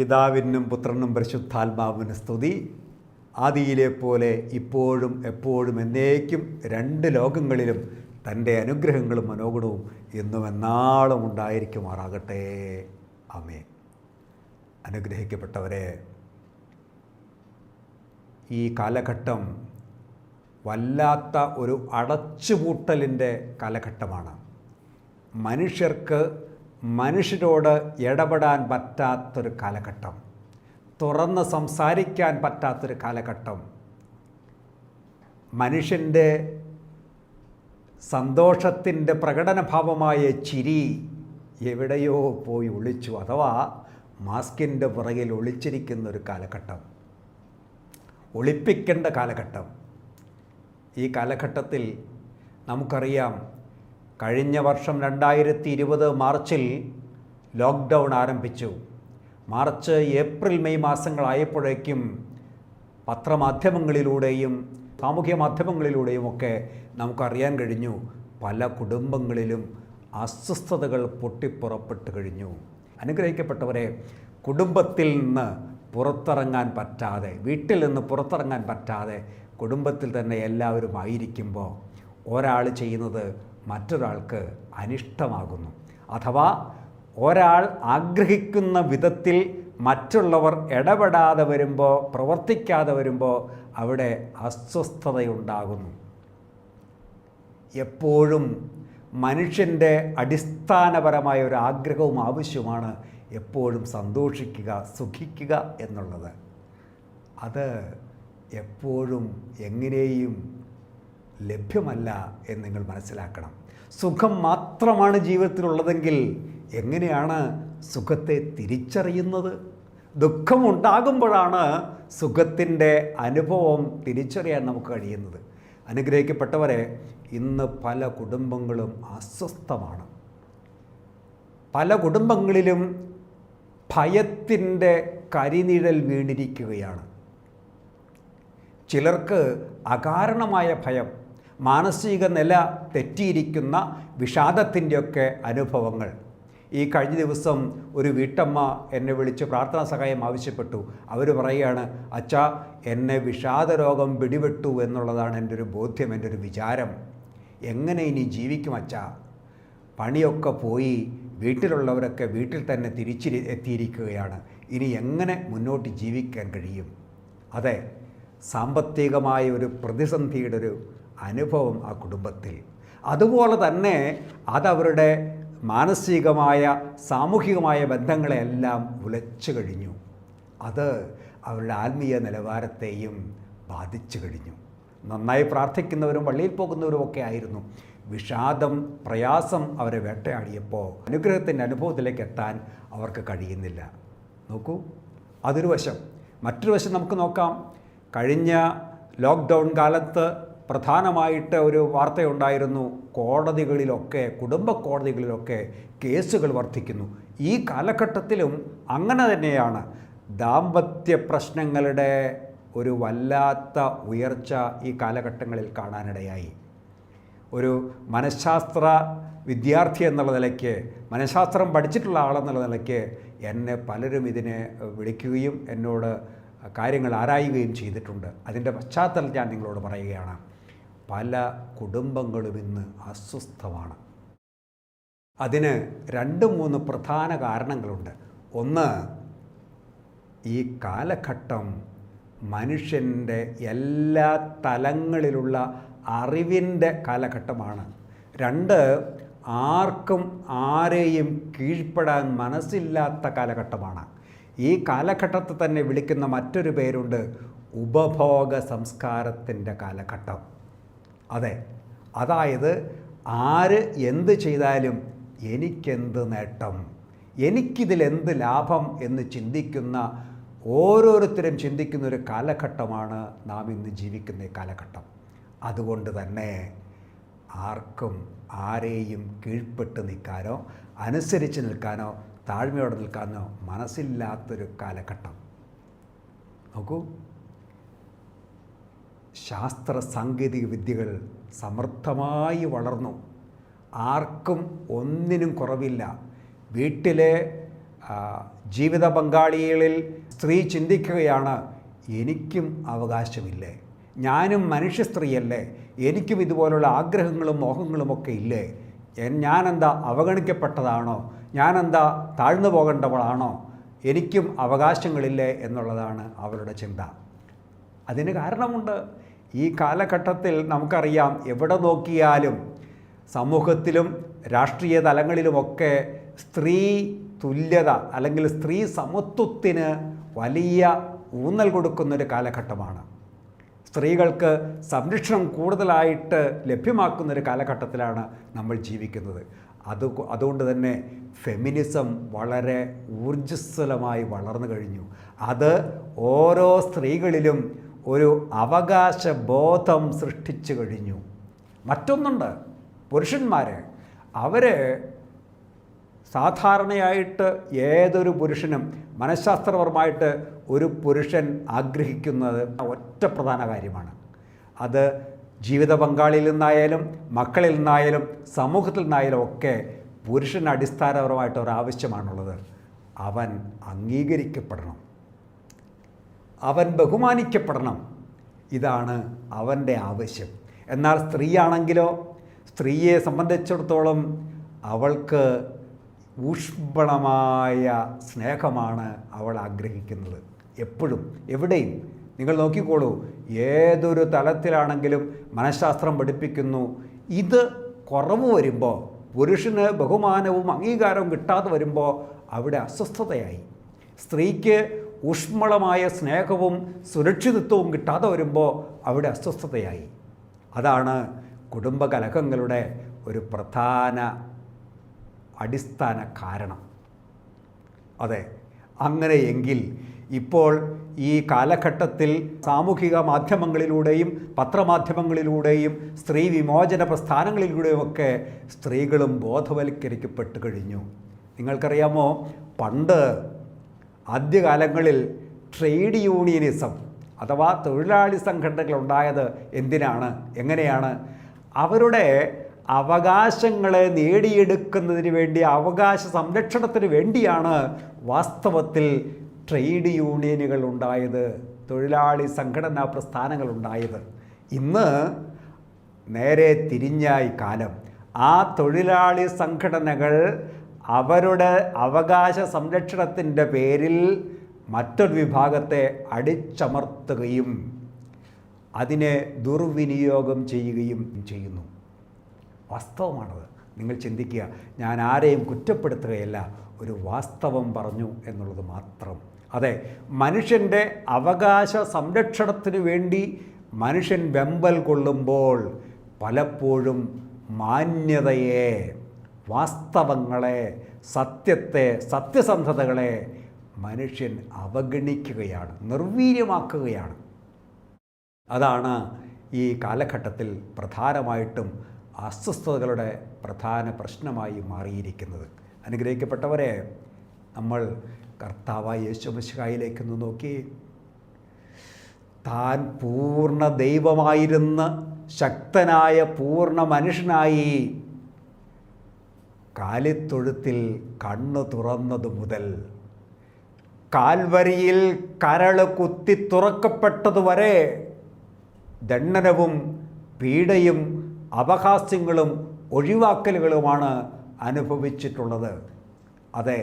പിതാവിനും പുത്രനും പരിശുദ്ധാത്മാവിനും സ്തുതി. ആദിയിലെ പോലെ ഇപ്പോഴും എപ്പോഴും എന്നേക്കും രണ്ട് ലോകങ്ങളിലും തൻ്റെ അനുഗ്രഹങ്ങളും മനോഗുണവും എന്നും എന്നാളും ഉണ്ടായിരിക്കുമാറാകട്ടെ. ആമേൻ. അനുഗ്രഹിക്കപ്പെട്ടവരെ, ഈ കാലഘട്ടം വല്ലാത്ത ഒരു അടച്ചുപൂട്ടലിൻ്റെ കാലഘട്ടമാണ്. മനുഷ്യർക്ക് മനുഷ്യരോട് ഇടപെടാൻ പറ്റാത്തൊരു കാലഘട്ടം, തുറന്ന് സംസാരിക്കാൻ പറ്റാത്തൊരു കാലഘട്ടം. മനുഷ്യൻ്റെ സന്തോഷത്തിൻ്റെ പ്രകടനഭാവമായ ചിരി എവിടെയോ പോയി ഒളിച്ചു, അഥവാ മാസ്കിൻ്റെ പുറകിൽ ഒളിച്ചിരിക്കുന്നൊരു കാലഘട്ടം, ഒളിപ്പിക്കേണ്ട കാലഘട്ടം. ഈ കാലഘട്ടത്തിൽ നമുക്കറിയാം, കഴിഞ്ഞ വർഷം 2020 മാർച്ചിൽ ലോക്ക്ഡൗൺ ആരംഭിച്ചു. മാർച്ച്, ഏപ്രിൽ, മെയ് മാസങ്ങളായപ്പോഴേക്കും പത്രമാധ്യമങ്ങളിലൂടെയും സാമൂഹ്യ മാധ്യമങ്ങളിലൂടെയും ഒക്കെ നമുക്കറിയാൻ കഴിഞ്ഞു, പല കുടുംബങ്ങളിലും അസ്വസ്ഥതകൾ പൊട്ടിപ്പുറപ്പെട്ട് കഴിഞ്ഞു. അനുഗ്രഹിക്കപ്പെട്ടവരെ, കുടുംബത്തിൽ നിന്ന് പുറത്തിറങ്ങാൻ പറ്റാതെ, വീട്ടിൽ നിന്ന് പുറത്തിറങ്ങാൻ പറ്റാതെ കുടുംബത്തിൽ തന്നെ എല്ലാവരും ആയിരിക്കുമ്പോൾ ഒരാൾ ചെയ്യുന്നത് മറ്റൊരാൾക്ക് അനിഷ്ടമാകുന്നു. അഥവാ ഒരാൾ ആഗ്രഹിക്കുന്ന വിധത്തിൽ മറ്റുള്ളവർ ഇടപെടാതെ വരുമ്പോൾ, പ്രവർത്തിക്കാതെ വരുമ്പോൾ അവിടെ അസ്വസ്ഥതയുണ്ടാകുന്നു. എപ്പോഴും മനുഷ്യൻ്റെ അടിസ്ഥാനപരമായ ഒരു ആഗ്രഹവും ആവശ്യമാണ് എപ്പോഴും സന്തോഷിക്കുക, സുഖിക്കുക എന്നുള്ളത്. അത് എപ്പോഴും എങ്ങനെയും ലഭ്യമല്ല എന്ന് നിങ്ങൾ മനസ്സിലാക്കണം. സുഖം മാത്രമാണ് ജീവിതത്തിലുള്ളതെങ്കിൽ എങ്ങനെയാണ് സുഖത്തെ തിരിച്ചറിയുന്നത്? ദുഃഖമുണ്ടാകുമ്പോഴാണ് സുഖത്തിൻ്റെ അനുഭവം തിരിച്ചറിയാൻ നമുക്ക് കഴിയുന്നത്. അനുഗ്രഹിക്കപ്പെട്ടവരെ, ഇന്ന് പല കുടുംബങ്ങളും അസ്വസ്ഥമാണ്. പല കുടുംബങ്ങളിലും ഭയത്തിൻ്റെ കരിനിഴൽ വീണിരിക്കുകയാണ്. ചിലർക്ക് അകാരണമായ ഭയം, മാനസിക നില തെറ്റിയിരിക്കുന്ന വിഷാദത്തിൻ്റെയൊക്കെ അനുഭവങ്ങൾ. ഈ കഴിഞ്ഞ ദിവസം ഒരു വീട്ടമ്മ എന്നെ വിളിച്ച് പ്രാർത്ഥനാ സഹായം ആവശ്യപ്പെട്ടു. അവർ പറയുകയാണ്, അച്ഛാ, എന്നെ വിഷാദരോഗം പിടിപെട്ടു എന്നുള്ളതാണ് എൻ്റെ ഒരു ബോധ്യം, എൻ്റെ ഒരു വിചാരം. എങ്ങനെ ഇനി ജീവിക്കും അച്ഛാ? പണിയൊക്കെ പോയി, വീട്ടിലുള്ളവരൊക്കെ വീട്ടിൽ തന്നെ എത്തിയിരിക്കുകയാണ്. ഇനി എങ്ങനെ മുന്നോട്ട് ജീവിക്കാൻ കഴിയും? അതെ, സാമ്പത്തികമായ ഒരു പ്രതിസന്ധിയുടെ ഒരു അനുഭവം ആ കുടുംബത്തിൽ. അതുപോലെ തന്നെ അതവരുടെ മാനസികമായ സാമൂഹികമായ ബന്ധങ്ങളെല്ലാം ഉലച്ചു കഴിഞ്ഞു. അത് അവരുടെ ആത്മീയ നിലവാരത്തെയും ബാധിച്ചു കഴിഞ്ഞു. നന്നായി പ്രാർത്ഥിക്കുന്നവരും പള്ളിയിൽ പോകുന്നവരും ഒക്കെ ആയിരുന്നു. വിഷാദം, പ്രയാസം അവരെ വേട്ടയാടിയപ്പോൾ അനുഗ്രഹത്തിൻ്റെ അനുഭവത്തിലേക്ക് എത്താൻ അവർക്ക് കഴിയുന്നില്ല. നോക്കൂ, അതൊരു വശം. മറ്റൊരു വശം നമുക്ക് നോക്കാം. കഴിഞ്ഞ ലോക്ക്ഡൗൺ കാലത്ത് പ്രധാനമായിട്ട് ഒരു വാർത്തയുണ്ടായിരുന്നു, കോടതികളിലൊക്കെ, കുടുംബ കോടതികളിലൊക്കെ കേസുകൾ വർദ്ധിക്കുന്നു. ഈ കാലഘട്ടത്തിലും അങ്ങനെ തന്നെയാണ്. ദാമ്പത്യ പ്രശ്നങ്ങളുടെ ഒരു വല്ലാത്ത ഉയർച്ച ഈ കാലഘട്ടങ്ങളിൽ കാണാനിടയായി. ഒരു മനഃശാസ്ത്ര വിദ്യാർത്ഥി എന്നുള്ള നിലയ്ക്ക്, മനഃശാസ്ത്രം പഠിച്ചിട്ടുള്ള ആളെന്നുള്ള നിലയ്ക്ക് എന്നെ പലരും ഇതിനെ വിളിക്കുകയും എന്നോട് കാര്യങ്ങൾ ആരായുകയും ചെയ്തിട്ടുണ്ട്. അതിൻ്റെ പശ്ചാത്തലം ഞാൻ നിങ്ങളോട് പറയുകയാണ്. പല കുടുംബങ്ങളും ഇന്ന് അസ്വസ്ഥമാണ്. അതിന് 2-3 പ്രധാന കാരണങ്ങളുണ്ട്. ഒന്ന്, ഈ കാലഘട്ടം മനുഷ്യൻ്റെ എല്ലാ തലങ്ങളിലുള്ള അറിവിൻ്റെ കാലഘട്ടമാണ്. 2, ആർക്കും ആരെയും കീഴ്പ്പെടാൻ മനസ്സില്ലാത്ത കാലഘട്ടമാണ്. ഈ കാലഘട്ടത്തെ തന്നെ വിളിക്കുന്ന മറ്റൊരു പേരുണ്ട്, ഉപഭോഗ സംസ്കാരത്തിൻ്റെ കാലഘട്ടം. അതെ, അതായത് ആര് എന്ത് ചെയ്താലും എനിക്കെന്ത് നേട്ടം, എനിക്കിതിലെന്ത് ലാഭം എന്ന് ചിന്തിക്കുന്ന, ഓരോരുത്തരും ചിന്തിക്കുന്ന ഒരു കാലഘട്ടമാണ് നാം ഇന്ന് ജീവിക്കുന്ന കാലഘട്ടം. അതുകൊണ്ട് തന്നെ ആർക്കും ആരെയും കീഴ്പ്പെട്ട് നിൽക്കാനോ അനുസരിച്ച് നിൽക്കാനോ താഴ്മയോടെ നിൽക്കാനോ മനസ്സില്ലാത്തൊരു കാലഘട്ടം. നോക്കൂ, ശാസ്ത്ര സാങ്കേതിക വിദ്യകൾ സമർത്ഥമായി വളർന്നു. ആർക്കും ഒന്നിനും കുറവില്ല. വീട്ടിലെ ജീവിത പങ്കാളികളിൽ സ്ത്രീ ചിന്തിക്കുകയാണ്, എനിക്കും അവകാശമില്ലേ, ഞാനും മനുഷ്യ സ്ത്രീയല്ലേ, എനിക്കും ഇതുപോലുള്ള ആഗ്രഹങ്ങളും മോഹങ്ങളുമൊക്കെ ഇല്ലേ, ഞാനെന്താ അവഗണിക്കപ്പെട്ടതാണോ, ഞാനെന്താ താഴ്ന്നു പോകേണ്ടവളാണോ, എനിക്കും അവകാശങ്ങളില്ലേ എന്നുള്ളതാണ് അവരുടെ ചിന്ത. അതിന് കാരണമുണ്ട്. ഈ കാലഘട്ടത്തിൽ നമുക്കറിയാം, എവിടെ നോക്കിയാലും സമൂഹത്തിലും രാഷ്ട്രീയ തലങ്ങളിലുമൊക്കെ സ്ത്രീ തുല്യത അല്ലെങ്കിൽ സ്ത്രീ സമത്വത്തിന് വലിയ ഊന്നൽ കൊടുക്കുന്നൊരു കാലഘട്ടമാണ്. സ്ത്രീകൾക്ക് സംരക്ഷണം കൂടുതലായിട്ട് ലഭ്യമാക്കുന്നൊരു കാലഘട്ടത്തിലാണ് നമ്മൾ ജീവിക്കുന്നത്. അതുകൊണ്ട് തന്നെ ഫെമിനിസം വളരെ ഊർജ്ജസ്വലമായി വളർന്നു കഴിഞ്ഞു. അത് ഓരോ സ്ത്രീകളിലും ഒരു അവകാശബോധം സൃഷ്ടിച്ചു കഴിഞ്ഞു. മറ്റൊന്നുണ്ട്, പുരുഷന്മാർ അവർ സാധാരണയായിട്ട് ഏതൊരു പുരുഷനും മനഃശാസ്ത്രപരമായിട്ട് ഒരു പുരുഷൻ ആഗ്രഹിക്കുന്നത് ഒറ്റ പ്രധാന കാര്യമാണ്. അത് ജീവിത പങ്കാളിയിൽ നിന്നായാലും മക്കളിൽ നിന്നായാലും സമൂഹത്തിൽ നിന്നായാലും ഒക്കെ പുരുഷന് അടിസ്ഥാനപരമായിട്ട് ഒരാവശ്യമാണുള്ളത്. അവൻ അംഗീകരിക്കപ്പെടണം, അവൻ ബഹുമാനിക്കപ്പെടണം. ഇതാണ് അവൻ്റെ ആവശ്യം. എന്നാൽ സ്ത്രീയാണെങ്കിലോ, സ്ത്രീയെ സംബന്ധിച്ചിടത്തോളം അവൾക്ക് ഊഷ്മളമായ സ്നേഹമാണ് അവൾ ആഗ്രഹിക്കുന്നത്. എപ്പോഴും എവിടെയും നിങ്ങൾ നോക്കിക്കോളൂ, ഏതൊരു തലത്തിലാണെങ്കിലും മനഃശാസ്ത്രം പഠിപ്പിക്കുന്നു, ഇത് കുറവ് വരുമ്പോൾ, പുരുഷന് ബഹുമാനവും അംഗീകാരവും കിട്ടാതെ വരുമ്പോൾ അവിടെ അസ്വസ്ഥതയായി. സ്ത്രീക്ക് ഊഷ്മളമായ സ്നേഹവും സുരക്ഷിതത്വവും കിട്ടാതെ വരുമ്പോൾ അവിടെ അസ്വസ്ഥതയായി. അതാണ് കുടുംബകലഹങ്ങളുടെ ഒരു പ്രധാന അടിസ്ഥാന കാരണം. അതെ, അങ്ങനെയെങ്കിൽ ഇപ്പോൾ ഈ കാലഘട്ടത്തിൽ സാമൂഹിക മാധ്യമങ്ങളിലൂടെയും പത്രമാധ്യമങ്ങളിലൂടെയും സ്ത്രീ വിമോചന പ്രസ്ഥാനങ്ങളിലൂടെയുമൊക്കെ സ്ത്രീകളും ബോധവൽക്കരിക്കപ്പെട്ടു കഴിഞ്ഞു. നിങ്ങൾക്കറിയാമോ, പണ്ട് ആദ്യകാലങ്ങളിൽ ട്രേഡ് യൂണിയനിസം അഥവാ തൊഴിലാളി സംഘടനകൾ ഉണ്ടായത് എന്തിനാണ്, എങ്ങനെയാണ്? അവരുടെ അവകാശങ്ങളെ നേടിയെടുക്കുന്നതിന് വേണ്ടി, അവകാശ സംരക്ഷണത്തിന് വേണ്ടിയാണ് വാസ്തവത്തിൽ ട്രേഡ് യൂണിയനുകൾ ഉണ്ടായത്, തൊഴിലാളി സംഘടനാ പ്രസ്ഥാനങ്ങൾ ഉണ്ടായത്. ഇന്ന് നേരെ തിരിഞ്ഞായി കാലം. ആ തൊഴിലാളി സംഘടനകൾ അവരുടെ അവകാശ സംരക്ഷണത്തിൻ്റെ പേരിൽ മറ്റൊരു വിഭാഗത്തെ അടിച്ചമർത്തുകയും അതിനെ ദുർവിനിയോഗം ചെയ്യുകയും ചെയ്യുന്നു. വാസ്തവമാണത്. നിങ്ങൾ ചിന്തിക്കുക. ഞാൻ ആരെയും കുറ്റപ്പെടുത്തുകയല്ല, ഒരു വാസ്തവം പറഞ്ഞു എന്നുള്ളത് മാത്രം. അതെ, മനുഷ്യൻ്റെ അവകാശ സംരക്ഷണത്തിന് വേണ്ടി മനുഷ്യൻ വെമ്പൽ കൊള്ളുമ്പോൾ പലപ്പോഴും മാന്യതയെ, വാസ്തവങ്ങളെ, സത്യത്തെ, സത്യസന്ധതകളെ മനുഷ്യൻ അവഗണിക്കുകയാണ്, നിർവീര്യമാക്കുകയാണ്. അതാണ് ഈ കാലഘട്ടത്തിൽ പ്രധാനമായിട്ടും അസ്വസ്ഥതകളുടെ പ്രധാന പ്രശ്നമായി മാറിയിരിക്കുന്നത്. അനുഗ്രഹിക്കപ്പെട്ടവരെ, നമ്മൾ കർത്താവായ യേശു മിശിഹായിലേക്കൊന്ന് നോക്കി. താൻ പൂർണ്ണ ദൈവമായിരുന്ന ശക്തനായ പൂർണ്ണ മനുഷ്യനായി കാലിത്തൊഴുത്തിൽ കണ്ണു തുറന്നതു മുതൽ കാൽവരിയിൽ കരള് കുത്തി തുറക്കപ്പെട്ടതുവരെ ദണ്ഡനവും പീഡയും അപഹാസ്യങ്ങളും ഒഴിവാക്കലുകളുമാണ് അനുഭവിച്ചിട്ടുള്ളത്. അതെ,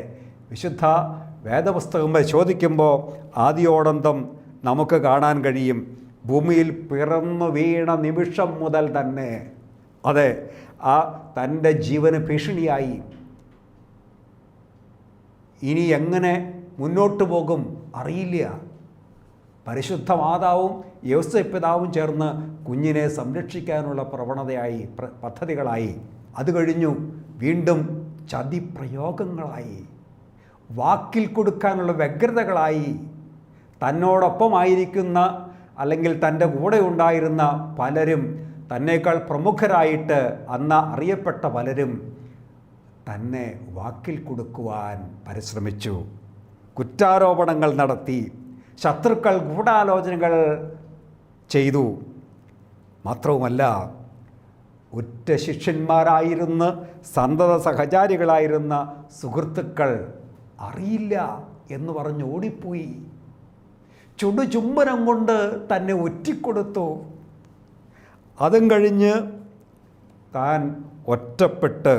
വിശുദ്ധ വേദപുസ്തകം പരിശോധിക്കുമ്പോൾ ആദിയോടന്തം നമുക്ക് കാണാൻ കഴിയും. ഭൂമിയിൽ പിറന്നു വീണ നിമിഷം മുതൽ തന്നെ, അതെ, ആ തൻ്റെ ജീവന് ഭീഷണിയായി. ഇനി എങ്ങനെ മുന്നോട്ട് പോകും അറിയില്ല. പരിശുദ്ധ മാതാവും യോസേപ്പ് പിതാവും ചേർന്ന് കുഞ്ഞിനെ സംരക്ഷിക്കാനുള്ള പ്രവണതയായി, പദ്ധതികളായി. അത് കഴിഞ്ഞു വീണ്ടും ചതിപ്രയോഗങ്ങളായി, വാക്കിൽ കൊടുക്കാനുള്ള വ്യഗ്രതകളായി. തന്നോടൊപ്പമായിരിക്കുന്ന അല്ലെങ്കിൽ തൻ്റെ കൂടെ ഉണ്ടായിരുന്ന പലരും, തന്നേക്കാൾ പ്രമുഖരായിട്ട് അന്ന് അറിയപ്പെട്ട പലരും തന്നെ വാക്കിൽ കൊടുക്കുവാൻ പരിശ്രമിച്ചു. കുറ്റാരോപണങ്ങൾ നടത്തി, ശത്രുക്കൾ ഗൂഢാലോചനകൾ ചെയ്തു. മാത്രവുമല്ല, ഉറ്റ ശിഷ്യന്മാരായിരുന്ന, സന്തത സഹചാരികളായിരുന്ന സുഹൃത്തുക്കൾ അറിയില്ല എന്ന് പറഞ്ഞ് ഓടിപ്പോയി. ചുടുചുംബനം കൊണ്ട് തന്നെ ഒറ്റിക്കൊടുത്തു. അതും കഴിഞ്ഞ് താൻ ഒറ്റപ്പെട്ട്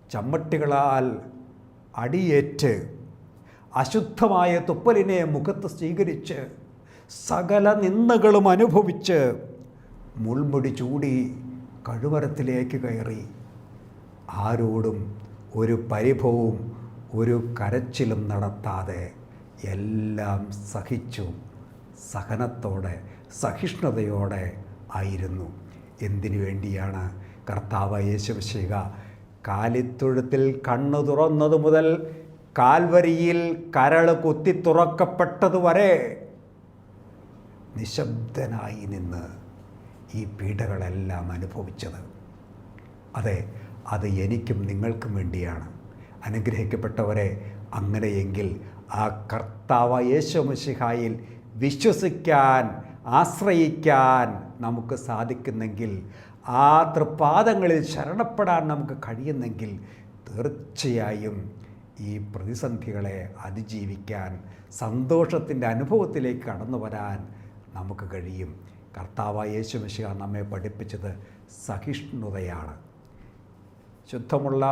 ചമ്മട്ടികളാൽ അടിയേറ്റ് അശുദ്ധമായ തുപ്പലിനെ മുഖത്ത് സ്വീകരിച്ച് സകല നിന്ദകളും അനുഭവിച്ച് മുൾമുടി ചൂടി കഴുമരത്തിലേക്ക് കയറി. ആരോടും ഒരു പരിഭവവും ഒരു കരച്ചിലും നടത്താതെ എല്ലാം സഹിച്ചു. സഹനത്തോടെ സഹിഷ്ണുതയോടെ ആയിരുന്നു. എന്തിനു വേണ്ടിയാണ് കർത്താവ് യേശുമിശിഹ കാലിത്തൊഴുത്തിൽ കണ്ണു തുറന്നതു മുതൽ കാൽവരിയിൽ കരൾ കുത്തി തുറക്കപ്പെട്ടതുവരെ നിശബ്ദനായി നിന്ന് ഈ പീഡകളെല്ലാം അനുഭവിച്ചത്? അതെ, അത് എനിക്കും നിങ്ങൾക്കും വേണ്ടിയാണ്. അനുഗ്രഹിക്കപ്പെട്ടവരെ, അങ്ങനെയെങ്കിൽ ആ കർത്താവ് യേശുമിശിഹായിൽ വിശ്വസിക്കാൻ, ആശ്രയിക്കാൻ നമുക്ക് സാധിക്കുന്നെങ്കിൽ, ആ തൃപ്പാദങ്ങളിൽ ശരണപ്പെടാൻ നമുക്ക് കഴിയുന്നെങ്കിൽ, തീർച്ചയായും ഈ പ്രതിസന്ധികളെ അതിജീവിക്കാൻ, സന്തോഷത്തിൻ്റെ അനുഭവത്തിലേക്ക് കടന്നു വരാൻ നമുക്ക് കഴിയും. കർത്താവ് യേശുമിശിഹ നമ്മെ പഠിപ്പിച്ചത് സഹിഷ്ണുതയാണ്. ശുദ്ധമുള്ള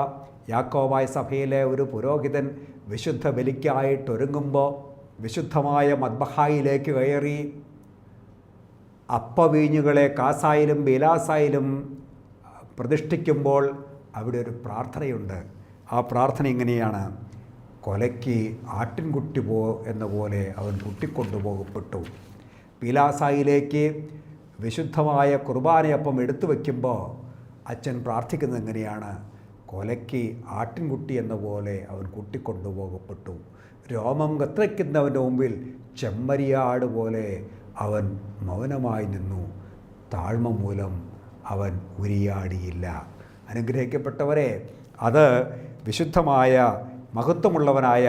യാക്കോബായ സഭയിലെ ഒരു പുരോഹിതൻ വിശുദ്ധ ബലിക്കായിട്ടൊരുങ്ങുമ്പോൾ വിശുദ്ധമായ മദ്ബഹായിലേക്ക് കയറി അപ്പവീഞ്ഞുകളെ കാസായിലും ബീലാസായിലും പ്രതിഷ്ഠിക്കുമ്പോൾ അവിടെ ഒരു പ്രാർത്ഥനയുണ്ട്. ആ പ്രാർത്ഥന ഇങ്ങനെയാണ്: കൊലയ്ക്ക് ആട്ടിൻകുട്ടി എന്ന പോലെ അവൻ കൂട്ടിക്കൊണ്ടുപോകപ്പെട്ടു. പീലാസായിലേക്ക് വിശുദ്ധമായ കുർബാനയപ്പം എടുത്തു വയ്ക്കുമ്പോൾ അച്ഛൻ പ്രാർത്ഥിക്കുന്നത് എങ്ങനെയാണ്? കൊലയ്ക്ക് ആട്ടിൻകുട്ടി എന്ന പോലെ അവൻ കൂട്ടിക്കൊണ്ടുപോകപ്പെട്ടു. രോമം കത്തിരിക്കുന്നവൻ്റെ മുമ്പിൽ ചെമ്മരിയാട് പോലെ അവൻ മൗനമായി നിന്നു. താഴ്മ മൂലം അവൻ ഉരിയാടിയില്ല. അനുഗ്രഹിക്കപ്പെട്ടവരെ, അത് വിശുദ്ധമായ മഹത്വമുള്ളവനായ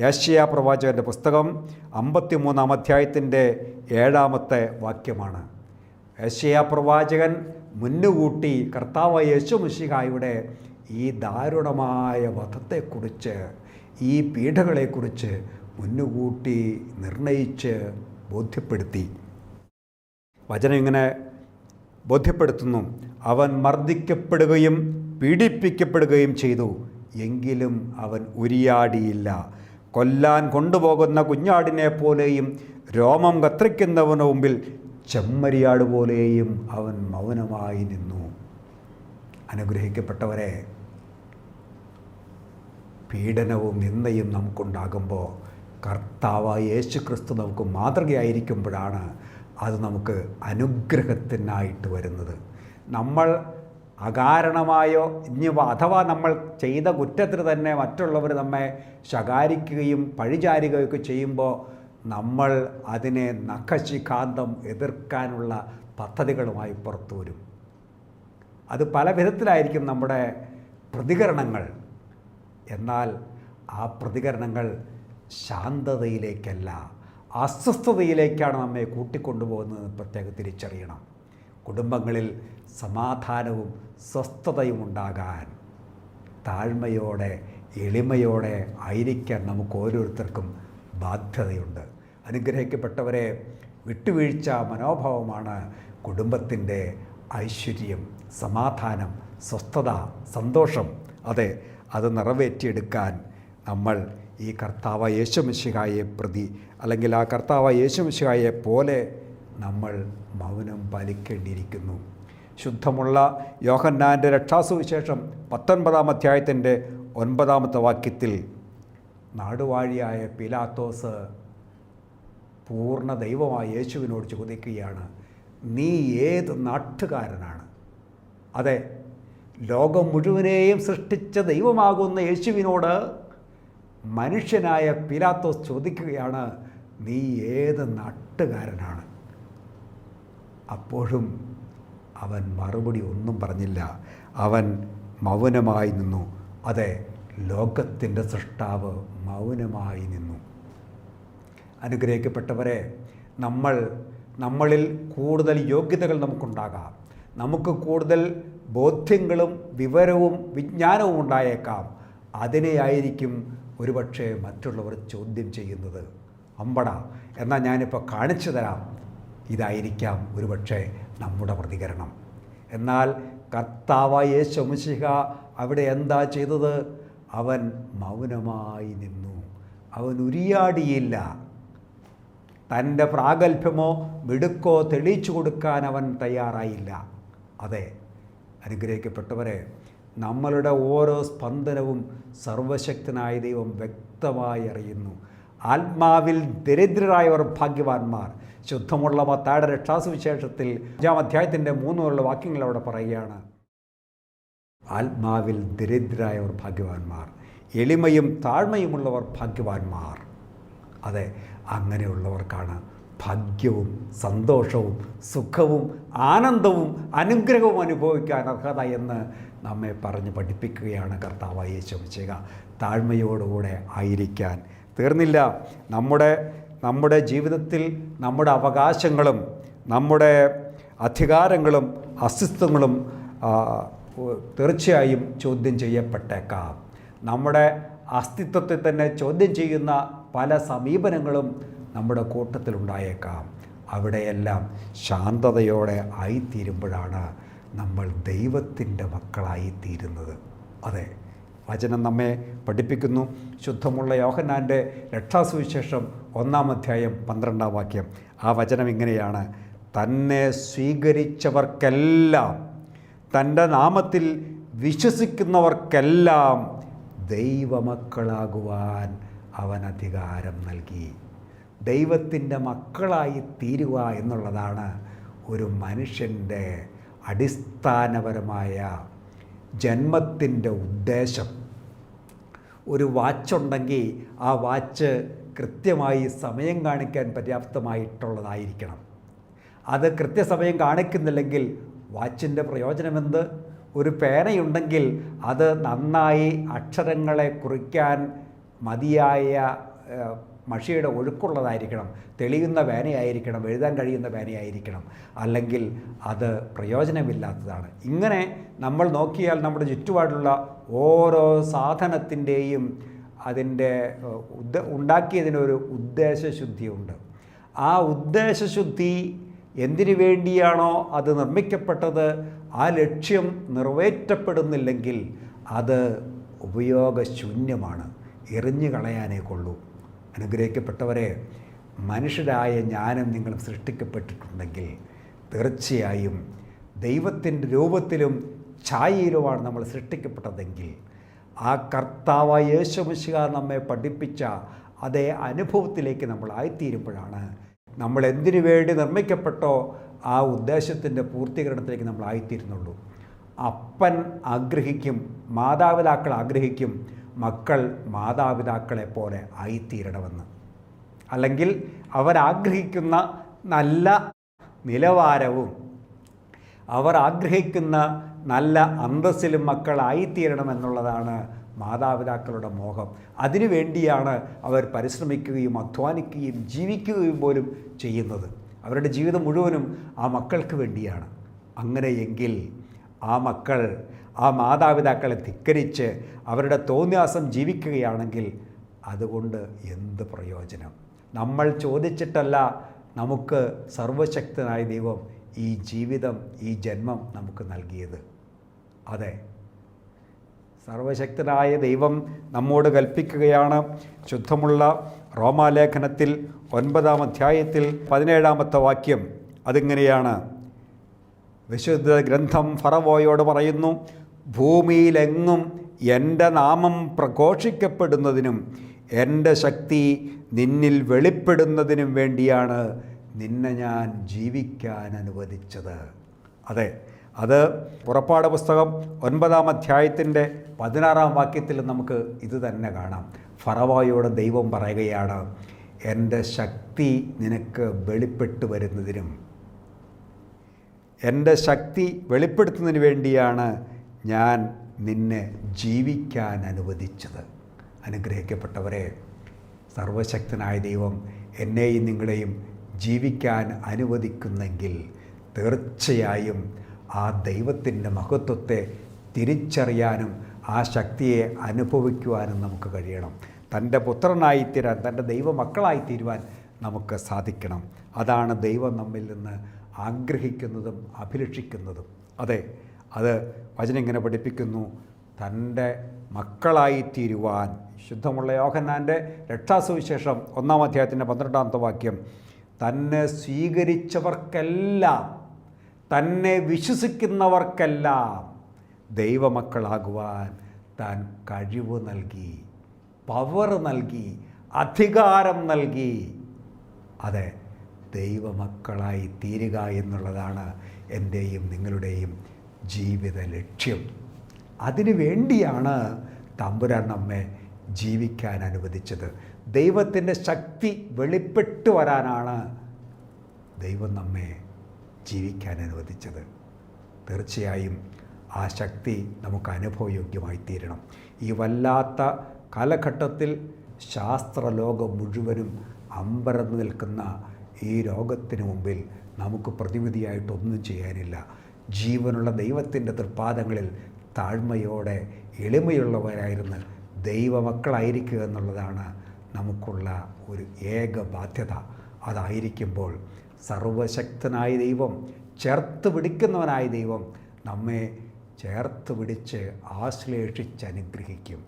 യെശയ്യാ പ്രവാചകൻ്റെ പുസ്തകം 53-ാം അധ്യായത്തിൻ്റെ 7-ാമത്തെ വാക്യമാണ്. യെശയ്യാ പ്രവാചകൻ മുന്നുകൂട്ടി കർത്താവായ യേശുമിശിഹായുടെ ഈ ദാരുണമായ വധത്തെക്കുറിച്ച്, ഈ പീഡകളെക്കുറിച്ച് മുന്നുകൂട്ടി നിർണയിച്ച് ബോധ്യപ്പെടുത്തി. വചനം ഇങ്ങനെ ബോധ്യപ്പെടുത്തുന്നു: അവൻ മർദ്ദിക്കപ്പെടുകയും പീഡിപ്പിക്കപ്പെടുകയും ചെയ്തു, എങ്കിലും അവൻ ഉരിയാടിയില്ല. കൊല്ലാൻ കൊണ്ടുപോകുന്ന കുഞ്ഞാടിനെ പോലെയും രോമം കത്രിക്കുന്നവന് മുമ്പിൽ ചെമ്മരിയാട് പോലെയും അവൻ മൗനമായി നിന്നു. അനുഗ്രഹിക്കപ്പെട്ടവരെ, പീഡനവും നിന്ദയും നമുക്കുണ്ടാകുമ്പോൾ കർത്താവായ യേശു ക്രിസ്തു നമുക്ക് മാതൃകയായിരിക്കുമ്പോഴാണ് അത് നമുക്ക് അനുഗ്രഹത്തിനായിട്ട് വരുന്നത്. നമ്മൾ അകാരണമായോ ഇനി അഥവാ നമ്മൾ ചെയ്ത കുറ്റത്തിന് തന്നെ മറ്റുള്ളവർ നമ്മെ ശകാരിക്കുകയും പഴിചാരുകയൊക്കെ ചെയ്യുമ്പോൾ നമ്മൾ അതിനെ നഖശിഖാന്തം എതിർക്കാനുള്ള പദ്ധതികളുമായി പുറത്തു വരും. അത് പല വിധത്തിലായിരിക്കും നമ്മുടെ പ്രതികരണങ്ങൾ. എന്നാൽ ആ പ്രതികരണങ്ങൾ ശാന്തതയിലേക്കല്ല, അസ്വസ്ഥതയിലേക്കാണ് നമ്മെ കൂട്ടിക്കൊണ്ടുപോകുന്നത് പ്രത്യേകം തിരിച്ചറിയണം. കുടുംബങ്ങളിൽ സമാധാനവും സ്വസ്ഥതയും ഉണ്ടാകാൻ താഴ്മയോടെ എളിമയോടെ ആയിരിക്കാൻ നമുക്ക് ഓരോരുത്തർക്കും ബാധ്യതയുണ്ട്. അനുഗ്രഹിക്കപ്പെട്ടവരെ, വിട്ടുവീഴ്ച മനോഭാവമാണ് കുടുംബത്തിൻ്റെ ഐശ്വര്യം, സമാധാനം, സ്വസ്ഥത, സന്തോഷം. അതെ, അത് നിറവേറ്റിയെടുക്കാൻ നമ്മൾ ഈ കർത്താവ് യേശുമിശിഹായെ പ്രതി, അല്ലെങ്കിൽ ആ കർത്താവ് യേശുമിശിഹായെ പോലെ നമ്മൾ മൗനം പാലിക്കേണ്ടിയിരിക്കുന്നു. ശുദ്ധമുള്ള യോഹന്നാൻ്റെ രക്ഷാസുവിശേഷം 19-ാം അധ്യായത്തിൻ്റെ 9-ാമത്തെ വാക്യത്തിൽ നാടുവാഴിയായ പീലാത്തോസ് പൂർണ്ണ ദൈവമായ യേശുവിനോട് ചോദിക്കുകയാണ്: നീ ഏത് നാട്ടുകാരനാണ്? അതെ, ലോകം മുഴുവനെയും സൃഷ്ടിച്ച ദൈവമാകുന്ന യേശുവിനോട് മനുഷ്യനായ പീലാത്തോസ് ചോദിക്കുകയാണ്: നീ ഏത് നാട്ടുകാരനാണ്? അപ്പോഴും അവൻ മറുപടി ഒന്നും പറഞ്ഞില്ല. അവൻ മൗനമായി നിന്നു. അതെ, ലോകത്തിൻ്റെ സൃഷ്ടാവ് മൗനമായി നിന്നു. അനുഗ്രഹിക്കപ്പെട്ടവരെ, നമ്മളിൽ കൂടുതൽ യോഗ്യതകൾ നമുക്കുണ്ടാകാം, നമുക്ക് കൂടുതൽ ബോധ്യങ്ങളും വിവരവും വിജ്ഞാനവും ഉണ്ടായേക്കാം. അതിനെയായിരിക്കും ഒരുപക്ഷെ മറ്റുള്ളവർ ചോദ്യം ചെയ്യുന്നത്. അമ്പട, എന്നാൽ ഞാനിപ്പോൾ കാണിച്ചു തരാം. ഇതായിരിക്കാം ഒരുപക്ഷെ നമ്മുടെ പ്രതികരണം. എന്നാൽ കർത്താവായ യേശു മിശിഹ അവിടെ എന്താ ചെയ്തത്? അവൻ മൗനമായി നിന്നു. അവൻ ഉരിയാടിയില്ല. തൻ്റെ പ്രാഗൽഭ്യമോ മിടുക്കോ തെളിയിച്ചു കൊടുക്കാൻ അവൻ തയ്യാറായില്ല. അതെ, അനുഗ്രഹിക്കപ്പെട്ടവരെ, നമ്മളുടെ ഓരോ സ്പന്ദനവും സർവശക്തനായ ദൈവം വ്യക്തമായി അറിയുന്നു. ആത്മാവിൽ ദരിദ്രരായവർ ഭാഗ്യവാന്മാർ. ശുദ്ധമുള്ള മത്തായിയുടെ രക്ഷാസുവിശേഷത്തിൽ 5-ാം അധ്യായത്തിൻ്റെ 3 വാക്യങ്ങൾ അവിടെ പറയുകയാണ്. ആത്മാവിൽ ദരിദ്രരായവർ ഭാഗ്യവാന്മാർ, എളിമയും താഴ്മയുമുള്ളവർ ഭാഗ്യവാന്മാർ. അതെ, അങ്ങനെയുള്ളവർക്കാണ് ഭാഗ്യവും സന്തോഷവും സുഖവും ആനന്ദവും അനുഗ്രഹവും അനുഭവിക്കാൻ അർഹത എന്ന് നമ്മെ പറഞ്ഞ് പഠിപ്പിക്കുകയാണ് കർത്താവായ യേശു മിശിഹ. താഴ്മയോടുകൂടെ ആയിരിക്കാൻ. തീർന്നില്ല. നമ്മുടെ ജീവിതത്തിൽ നമ്മുടെ അവകാശങ്ങളും നമ്മുടെ അധികാരങ്ങളും അസ്തിത്വങ്ങളും തീർച്ചയായും ചോദ്യം ചെയ്യപ്പെട്ടേക്കാം. നമ്മുടെ അസ്തിത്വത്തെ തന്നെ ചോദ്യം ചെയ്യുന്ന പല സമീപനങ്ങളും നമ്മുടെ കൂട്ടത്തിലുണ്ടായേക്കാം. അവിടെയെല്ലാം ശാന്തതയോടെ ആയിത്തീരുമ്പോഴാണ് നമ്മൾ ദൈവത്തിൻ്റെ മക്കളായിത്തീരുന്നത്. അതെ, വചനം നമ്മെ പഠിപ്പിക്കുന്നു. ശുദ്ധമുള്ള യോഹന്നാൻ്റെ രക്ഷാസുവിശേഷം 1-ാം അധ്യായം 12-ാം വാക്യം. ആ വചനം ഇങ്ങനെയാണ്: തന്നെ സ്വീകരിച്ചവർക്കെല്ലാം, തൻ്റെ നാമത്തിൽ വിശ്വസിക്കുന്നവർക്കെല്ലാം ദൈവമക്കളാകുവാൻ അവൻ അധികാരം നൽകി. ദൈവത്തിൻ്റെ മക്കളായി തീരുക എന്നുള്ളതാണ് ഒരു മനുഷ്യൻ്റെ അടിസ്ഥാനപരമായ ജന്മത്തിൻ്റെ ഉദ്ദേശം. ഒരു വാച്ചുണ്ടെങ്കിൽ ആ വാച്ച് കൃത്യമായി സമയം കാണിക്കാൻ പര്യാപ്തമായിട്ടുള്ളതായിരിക്കണം. അത് കൃത്യസമയം കാണിക്കുന്നില്ലെങ്കിൽ വാച്ചിൻ്റെ പ്രയോജനമെന്ത്? ഒരു പേനയുണ്ടെങ്കിൽ അത് നന്നായി അക്ഷരങ്ങളെ കുറിക്കാൻ മതിയായ മഷിയുടെ ഒഴുക്കുള്ളതായിരിക്കണം, തെളിയുന്ന പേനയായിരിക്കണം, എഴുതാൻ കഴിയുന്ന പേനയായിരിക്കണം, അല്ലെങ്കിൽ അത് പ്രയോജനമില്ലാത്തതാണ്. ഇങ്ങനെ നമ്മൾ നോക്കിയാൽ നമ്മുടെ ചുറ്റുപാടുള്ള ഓരോ സാധനത്തിൻ്റെയും അതിൻ്റെ ഉണ്ടാക്കിയതിനൊരു ഉദ്ദേശശുദ്ധിയുണ്ട്. ആ ഉദ്ദേശശുദ്ധി എന്തിനു വേണ്ടിയാണോ അത് നിർമ്മിക്കപ്പെട്ടത്, ആ ലക്ഷ്യം നിറവേറ്റപ്പെടുന്നില്ലെങ്കിൽ അത് ഉപയോഗശൂന്യമാണ്, എറിഞ്ഞു കളയാനേ കൊള്ളൂ. അനുഗ്രഹിക്കപ്പെട്ടവരെ, മനുഷ്യരായ ഞാനും നിങ്ങൾ സൃഷ്ടിക്കപ്പെട്ടിട്ടുണ്ടെങ്കിൽ തീർച്ചയായും ദൈവത്തിൻ്റെ രൂപത്തിലും ഛായയിലുമാണ് നമ്മൾ സൃഷ്ടിക്കപ്പെട്ടതെങ്കിൽ ആ കർത്താവായ യേശു മിശിഹ നമ്മെ പഠിപ്പിച്ച അതേ അനുഭവത്തിലേക്ക് നമ്മൾ ആയിത്തീരുമ്പോഴാണ് നമ്മൾ എന്തിനു വേണ്ടി നിർമ്മിക്കപ്പെട്ടോ ആ ഉദ്ദേശത്തിൻ്റെ പൂർത്തീകരണത്തിലേക്ക് നമ്മൾ ആയിത്തീരുന്നുള്ളൂ. അപ്പൻ ആഗ്രഹിക്കും, മാതാപിതാക്കൾ ആഗ്രഹിക്കും മക്കൾ മാതാപിതാക്കളെ പോലെ ആയിത്തീരണമെന്ന്. അല്ലെങ്കിൽ അവരാഗ്രഹിക്കുന്ന നല്ല നിലവാരവും അവർ ആഗ്രഹിക്കുന്ന നല്ല അന്തസ്സിലും മക്കളായിത്തീരണമെന്നുള്ളതാണ് മാതാപിതാക്കളുടെ മോഹം. അതിനു വേണ്ടിയാണ് അവർ പരിശ്രമിക്കുകയും അധ്വാനിക്കുകയും ജീവിക്കുകയും പോലും ചെയ്യുന്നത്. അവരുടെ ജീവിതം മുഴുവനും ആ മക്കൾക്ക് വേണ്ടിയാണ്. അങ്ങനെയെങ്കിൽ ആ മക്കൾ ആ മാതാപിതാക്കളെ ധിക്കരിച്ച് അവരുടെ തോന്നിയാസം ജീവിക്കുകയാണെങ്കിൽ അതുകൊണ്ട് എന്ത് പ്രയോജനം? നമ്മൾ ചോദിച്ചിട്ടല്ല നമുക്ക് സർവശക്തനായ ദൈവം ഈ ജീവിതം, ഈ ജന്മം നമുക്ക് നൽകിയത്. അതെ, സർവശക്തനായ ദൈവം നമ്മോട് കൽപ്പിക്കുകയാണ്. ശുദ്ധമുള്ള റോമാലേഖനത്തിൽ 9-ാം അധ്യായത്തിൽ 17-ാമത്തെ വാക്യം അതിങ്ങനെയാണ്. വിശുദ്ധ ഗ്രന്ഥം ഫറവോയോട് പറയുന്നു: ഭൂമിയിലെങ്ങും എൻ്റെ നാമം പ്രഘോഷിക്കപ്പെടുന്നതിനും എൻ്റെ ശക്തി നിന്നിൽ വെളിപ്പെടുന്നതിനും വേണ്ടിയാണ് നിന്നെ ഞാൻ ജീവിക്കാൻ അനുവദിച്ചത്. അതെ, അത് പുറപ്പാട് പുസ്തകം 9-ാം അധ്യായത്തിൻ്റെ 16-ാം വാക്യത്തിൽ നമുക്ക് ഇത് തന്നെ കാണാം. ഫറവോയോട് ദൈവം പറയുകയാണ്: എൻ്റെ ശക്തി നിനക്ക് വെളിപ്പെട്ടു വരുന്നതിനും എൻ്റെ ശക്തി വെളിപ്പെടുത്തുന്നതിന് വേണ്ടിയാണ് ഞാൻ നിന്നെ ജീവിക്കാൻ അനുവദിച്ചത്. അനുഗ്രഹിക്കപ്പെട്ടവരെ, സർവശക്തനായ ദൈവം എന്നെയും നിങ്ങളെയും ജീവിക്കാൻ അനുവദിക്കുന്നെങ്കിൽ തീർച്ചയായും ആ ദൈവത്തിൻ്റെ മഹത്വത്തെ തിരിച്ചറിയാനും ആ ശക്തിയെ അനുഭവിക്കുവാനും നമുക്ക് കഴിയണം. തൻ്റെ പുത്രനായിത്തീരാൻ, തൻ്റെ ദൈവമക്കളായിത്തീരുവാൻ നമുക്ക് സാധിക്കണം. അതാണ് ദൈവം നമ്മിൽ നിന്ന് ആഗ്രഹിക്കുന്നതും അഭിലഷിക്കുന്നതും. അതെ, അത് വചനം ഇങ്ങനെ പഠിപ്പിക്കുന്നു. തൻ്റെ മക്കളായിത്തീരുവാൻ, ശുദ്ധമുള്ള യോഹന്നാൻ്റെ രക്ഷാസുവിശേഷം 1-ാം അധ്യായത്തിൻ്റെ 12-ാമത്തെ വാക്യം, തന്നെ സ്വീകരിച്ചവർക്കെല്ലാം, തന്നെ വിശ്വസിക്കുന്നവർക്കെല്ലാം ദൈവമക്കളാകുവാൻ താൻ കഴിവ് നൽകി, പവർ നൽകി, അധികാരം നൽകി. അതെ, ദൈവമക്കളായി തീരുക എന്നുള്ളതാണ് എൻ്റെയും നിങ്ങളുടെയും ജീവിത ലക്ഷ്യം. അതിനു വേണ്ടിയാണ് തമ്പുരാൻ നമ്മെ ജീവിക്കാൻ അനുവദിച്ചത്. ദൈവത്തിൻ്റെ ശക്തി വെളിപ്പെട്ടു വരാനാണ് ദൈവം നമ്മെ ജീവിക്കാൻ അനുവദിച്ചത്. തീർച്ചയായും ആ ശക്തി നമുക്ക് അനുഭവയോഗ്യമായി തീരണം. ഈ വല്ലാത്ത കാലഘട്ടത്തിൽ ശാസ്ത്രലോകം മുഴുവനും അമ്പരന്ന് നിൽക്കുന്ന ഈ രോഗത്തിന് മുമ്പിൽ നമുക്ക് പ്രതിവിധിയായിട്ടൊന്നും ചെയ്യാനില്ല. ജീവനുള്ള ദൈവത്തിൻ്റെ തൃപ്പാദങ്ങളിൽ താഴ്മയോടെ എളിമയുള്ളവരായിരുന്ന് ദൈവമക്കളായിരിക്കുക എന്നുള്ളതാണ് നമുക്കുള്ള ഒരു ഏക ബാധ്യത. അതായിരിക്കുമ്പോൾ സർവശക്തനായ ദൈവം, ചേർത്ത് പിടിക്കുന്നവനായ ദൈവം നമ്മെ ചേർത്ത് പിടിച്ച് ആശ്ലേഷിച്ച് അനുഗ്രഹിക്കും.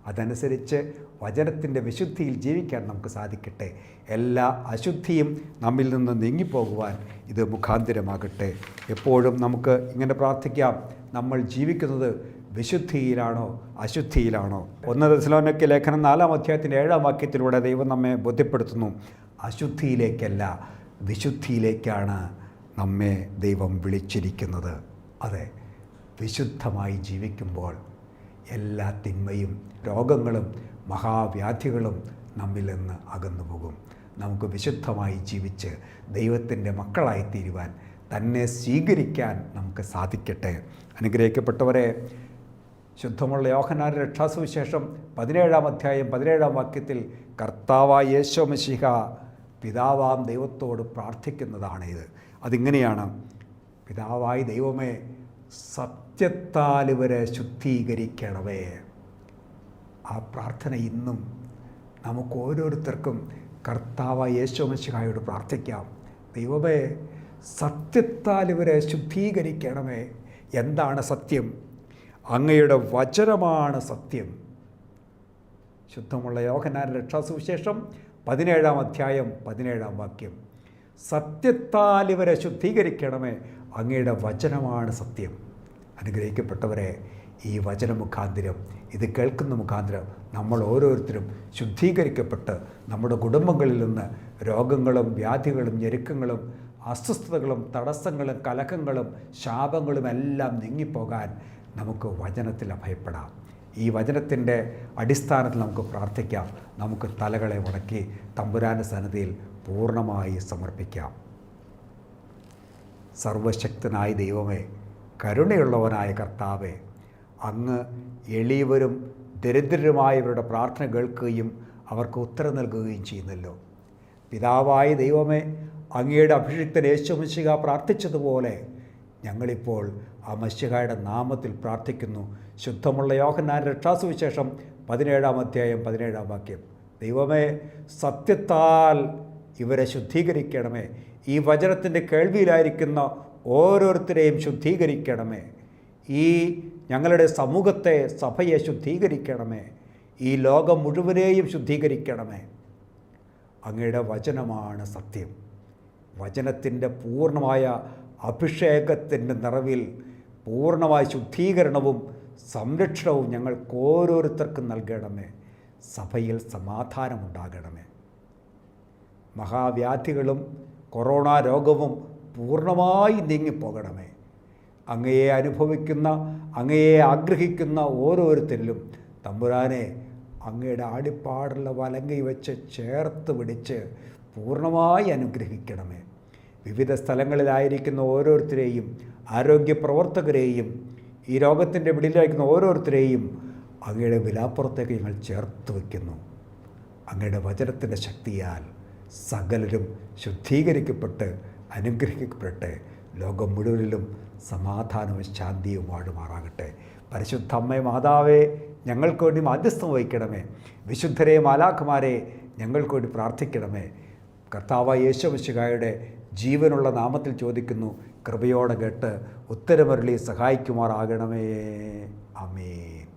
അതനുസരിച്ച് വചനത്തിൻ്റെ വിശുദ്ധിയിൽ ജീവിക്കാൻ നമുക്ക് സാധിക്കട്ടെ. എല്ലാ അശുദ്ധിയും നമ്മിൽ നിന്ന് നീങ്ങിപ്പോകുവാൻ ഇത് മുഖാന്തിരമാകട്ടെ. എപ്പോഴും നമുക്ക് ഇങ്ങനെ പ്രാർത്ഥിക്കാം, നമ്മൾ ജീവിക്കുന്നത് വിശുദ്ധിയിലാണോ അശുദ്ധിയിലാണോ? 1 തെസ്സലോനിക്ക ലേഖനം 4-ാം അധ്യായത്തിൻ്റെ 7-ാം വാക്യത്തിലൂടെ ദൈവം നമ്മെ ബോധ്യപ്പെടുത്തുന്നു. അശുദ്ധിയിലേക്കല്ല, വിശുദ്ധിയിലേക്കാണ് നമ്മെ ദൈവം വിളിച്ചിരിക്കുന്നത്. അതെ, വിശുദ്ധമായി ജീവിക്കുമ്പോൾ എല്ലാ തിന്മയും രോഗങ്ങളും മഹാവ്യാധികളും നമ്മിൽ നിന്ന് അകന്നു പോകും. നമുക്ക് വിശുദ്ധമായി ജീവിച്ച് ദൈവത്തിൻ്റെ മക്കളായിത്തീരുവാൻ, തന്നെ സ്വീകരിക്കാൻ നമുക്ക് സാധിക്കട്ടെ. അനുഗ്രഹിക്കപ്പെട്ടവരെ, ശുദ്ധമുള്ള യോഹന്നാന്റെ രക്ഷാസുവിശേഷം 17-ാം അധ്യായം 17-ാം വാക്യത്തിൽ കർത്താവായ യേശു മശീഹ പിതാവാം ദൈവത്തോട് പ്രാർത്ഥിക്കുന്നതാണിത്. അതിങ്ങനെയാണ്: പിതാവായ ദൈവമേ, സത്യത്താൽ ഇവരെ ശുദ്ധീകരിക്കണമേ. ആ പ്രാർത്ഥന ഇന്നും നമുക്ക് ഓരോരുത്തർക്കും കർത്താവായ യേശു മശീഹായോട് പ്രാർത്ഥിക്കാം. ദൈവമേ, സത്യത്താൽ ഇവരെ ശുദ്ധീകരിക്കണമേ. എന്താണ് സത്യം? അങ്ങയുടെ വചനമാണ് സത്യം. ശുദ്ധമുള്ള യോഹന്നാന്റെ രക്ഷാസുവിശേഷം 17-ാം അധ്യായം 17-ാം വാക്യം, സത്യത്താൽ ഇവരെ ശുദ്ധീകരിക്കണമേ, അങ്ങയുടെ വചനമാണ് സത്യം. അനുഗ്രഹിക്കപ്പെട്ടവരെ, ഈ വചന മുഖാന്തിരം, ഇത് കേൾക്കുന്ന മുഖാന്തിരം നമ്മൾ ഓരോരുത്തരും ശുദ്ധീകരിക്കപ്പെട്ട് നമ്മുടെ കുടുംബങ്ങളിൽ നിന്ന് രോഗങ്ങളും വ്യാധികളും ഞെരുക്കങ്ങളും അസ്വസ്ഥതകളും തടസ്സങ്ങളും കലഹങ്ങളും ശാപങ്ങളും എല്ലാം നീങ്ങിപ്പോകാൻ നമുക്ക് വചനത്തിൽ അഭയപ്പെടാം. ഈ വചനത്തിൻ്റെ അടിസ്ഥാനത്തിൽ നമുക്ക് പ്രാർത്ഥിക്കാം. നമുക്ക് തലകളെ ഉടക്കി തമ്പുരാൻ്റെ സന്നിധിയിൽ പൂർണ്ണമായി സമർപ്പിക്കാം. സർവശക്തനായ ദൈവമേ, കരുണയുള്ളവനായ കർത്താവേ, അങ്ങ് എളിയവരും ദരിദ്രരുമായവരുടെ പ്രാർത്ഥന കേൾക്കുകയും അവർക്ക് ഉത്തരം നൽകുകയും ചെയ്യുന്നല്ലോ. പിതാവായ ദൈവമേ, അങ്ങയുടെ അഭിഷിക്തൻ യേശു മശീഹ പ്രാർത്ഥിച്ചതുപോലെ ഞങ്ങളിപ്പോൾ ആ മശീഹയുടെ നാമത്തിൽ പ്രാർത്ഥിക്കുന്നു. ശുദ്ധമുള്ള യോഹന്നാന്റെ രക്ഷാസുവിശേഷം 17-ാം അധ്യായം 17-ാം വാക്യം, ദൈവമേ, സത്യത്താൽ ഇവരെ ശുദ്ധീകരിക്കണമേ. ഈ വചനത്തിൻ്റെ കേൾവിയിലായിരിക്കുന്ന ഓരോരുത്തരെയും ശുദ്ധീകരിക്കണമേ. ഈ ഞങ്ങളുടെ സമൂഹത്തെ, സഭയെ ശുദ്ധീകരിക്കണമേ. ഈ ലോകം മുഴുവനെയും ശുദ്ധീകരിക്കണമേ. അങ്ങയുടെ വചനമാണ് സത്യം. വചനത്തിൻ്റെ പൂർണ്ണമായ അഭിഷേകത്തിൻ്റെ നിറവിൽ പൂർണ്ണമായ ശുദ്ധീകരണവും സംരക്ഷണവും ഞങ്ങൾക്ക് ഓരോരുത്തർക്കും നൽകണമേ. സഭയിൽ സമാധാനമുണ്ടാകണമേ. മഹാവ്യാധികളും കൊറോണ രോഗവും പൂർണ്ണമായി നീങ്ങിപ്പോകണമേ. അങ്ങയെ അനുഭവിക്കുന്ന, അങ്ങയെ ആഗ്രഹിക്കുന്ന ഓരോരുത്തരിലും തമ്പുരാനെ അങ്ങയുടെ ആടിപ്പാടുള്ള വലങ്കൈ വെച്ച് ചേർത്ത് പിടിച്ച് പൂർണ്ണമായി അനുഗ്രഹിക്കണമേ. വിവിധ സ്ഥലങ്ങളിലായിരിക്കുന്ന ഓരോരുത്തരെയും, ആരോഗ്യ പ്രവർത്തകരെയും, ഈ രോഗത്തിൻ്റെ പിടിയിലായിരിക്കുന്ന ഓരോരുത്തരെയും അങ്ങയുടെ വിലാപ്പുറത്തേക്ക് ഞങ്ങൾ ചേർത്ത് വയ്ക്കുന്നു. അങ്ങയുടെ വചനത്തിൻ്റെ ശക്തിയാൽ സകലരും ശുദ്ധീകരിക്കപ്പെട്ട് അനുഗ്രഹിക്കപ്പെട്ട് ലോകം മുഴുവനിലും സമാധാനവും ശാന്തിയും വാഴുമാറാകട്ടെ. പരിശുദ്ധ അമ്മേ മാതാവേ, ഞങ്ങൾക്ക് വേണ്ടി മാധ്യസ്ഥം വഹിക്കണമേ. വിശുദ്ധരെ മാലാഖമാരെ ഞങ്ങൾക്ക് വേണ്ടി പ്രാർത്ഥിക്കണമേ. കർത്താവായ യേശു മിശിഹായുടെ ജീവനുള്ള നാമത്തിൽ ചോദിക്കുന്നു, കൃപയോടെ കേട്ട് ഉത്തരമരുളി സഹായിക്കുമാറാകണമേ. ആമേൻ.